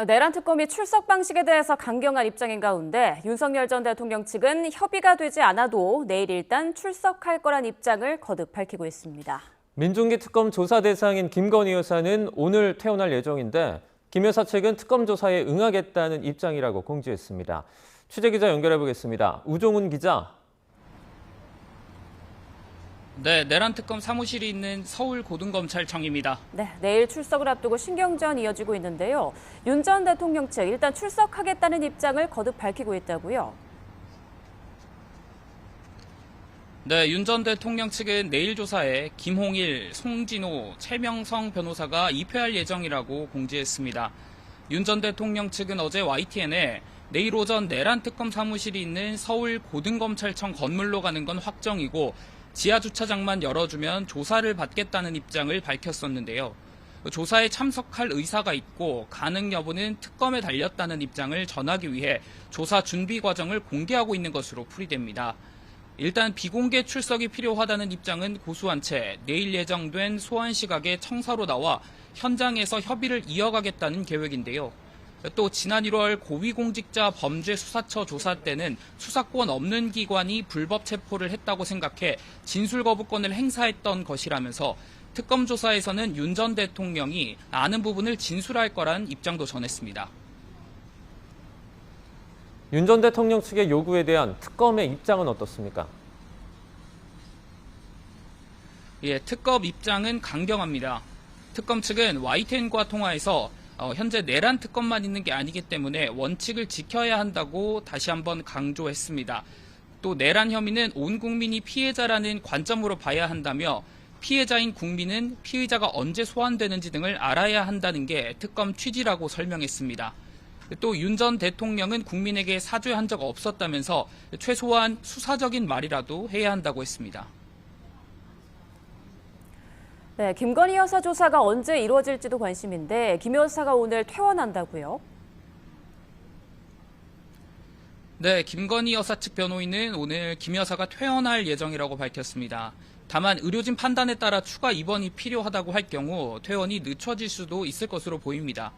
내란 특검이 출석 방식에 대해서 강경한 입장인 가운데 윤석열 전 대통령 측은 협의가 되지 않아도 내일 일단 출석할 거란 입장을 거듭 밝히고 있습니다. 민중기 특검 조사 대상인 김건희 여사는 오늘 퇴원할 예정인데 김 여사 측은 특검 조사에 응하겠다는 입장이라고 공지했습니다. 취재기자 연결해 보겠습니다. 우종훈 기자. 네, 내란 특검 사무실이 있는 서울고등검찰청입니다. 네, 내일 출석을 앞두고 신경전 이어지고 있는데요. 윤 전 대통령 측 일단 출석하겠다는 입장을 거듭 밝히고 있다고요. 네, 윤 전 대통령 측은 내일 조사에 김홍일, 송진호, 최명성 변호사가 입회할 예정이라고 공지했습니다. 윤 전 대통령 측은 어제 YTN에 내일 오전 내란 특검 사무실이 있는 서울고등검찰청 건물로 가는 건 확정이고 지하 주차장만 열어주면 조사를 받겠다는 입장을 밝혔었는데요. 조사에 참석할 의사가 있고 가능 여부는 특검에 달렸다는 입장을 전하기 위해 조사 준비 과정을 공개하고 있는 것으로 풀이됩니다. 일단 비공개 출석이 필요하다는 입장은 고수한 채 내일 예정된 소환 시각에 청사로 나와 현장에서 협의를 이어가겠다는 계획인데요. 또 지난 1월 고위공직자 범죄수사처 조사 때는 수사권 없는 기관이 불법 체포를 했다고 생각해 진술 거부권을 행사했던 것이라면서 특검 조사에서는 윤 전 대통령이 아는 부분을 진술할 거란 입장도 전했습니다. 윤 전 대통령 측의 요구에 대한 특검의 입장은 어떻습니까? 예, 특검 입장은 강경합니다. 특검 측은 YTN과 통화에서 현재 내란 특검만 있는 게 아니기 때문에 원칙을 지켜야 한다고 다시 한번 강조했습니다. 또 내란 혐의는 온 국민이 피해자라는 관점으로 봐야 한다며 피해자인 국민은 피의자가 언제 소환되는지 등을 알아야 한다는 게 특검 취지라고 설명했습니다. 또 윤 전 대통령은 국민에게 사죄한 적 없었다면서 최소한 수사적인 말이라도 해야 한다고 했습니다. 네, 김건희 여사 조사가 언제 이루어질지도 관심인데 김 여사가 오늘 퇴원한다고요? 네, 김건희 여사 측 변호인은 오늘 김 여사가 퇴원할 예정이라고 밝혔습니다. 다만 의료진 판단에 따라 추가 입원이 필요하다고 할 경우 퇴원이 늦춰질 수도 있을 것으로 보입니다.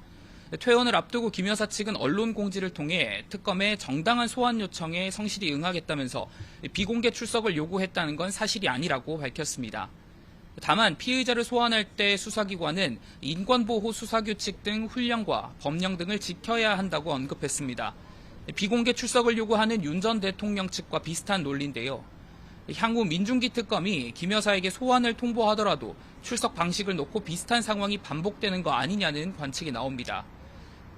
퇴원을 앞두고 김 여사 측은 언론 공지를 통해 특검의 정당한 소환 요청에 성실히 응하겠다면서 비공개 출석을 요구했다는 건 사실이 아니라고 밝혔습니다. 다만 피의자를 소환할 때 수사기관은 인권보호 수사규칙 등 훈령과 법령 등을 지켜야 한다고 언급했습니다. 비공개 출석을 요구하는 윤 전 대통령 측과 비슷한 논리인데요. 향후 민중기 특검이 김 여사에게 소환을 통보하더라도 출석 방식을 놓고 비슷한 상황이 반복되는 거 아니냐는 관측이 나옵니다.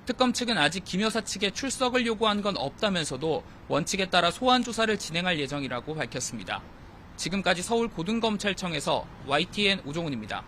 특검 측은 아직 김 여사 측에 출석을 요구한 건 없다면서도 원칙에 따라 소환 조사를 진행할 예정이라고 밝혔습니다. 지금까지 서울고등검찰청에서 YTN 우종훈입니다.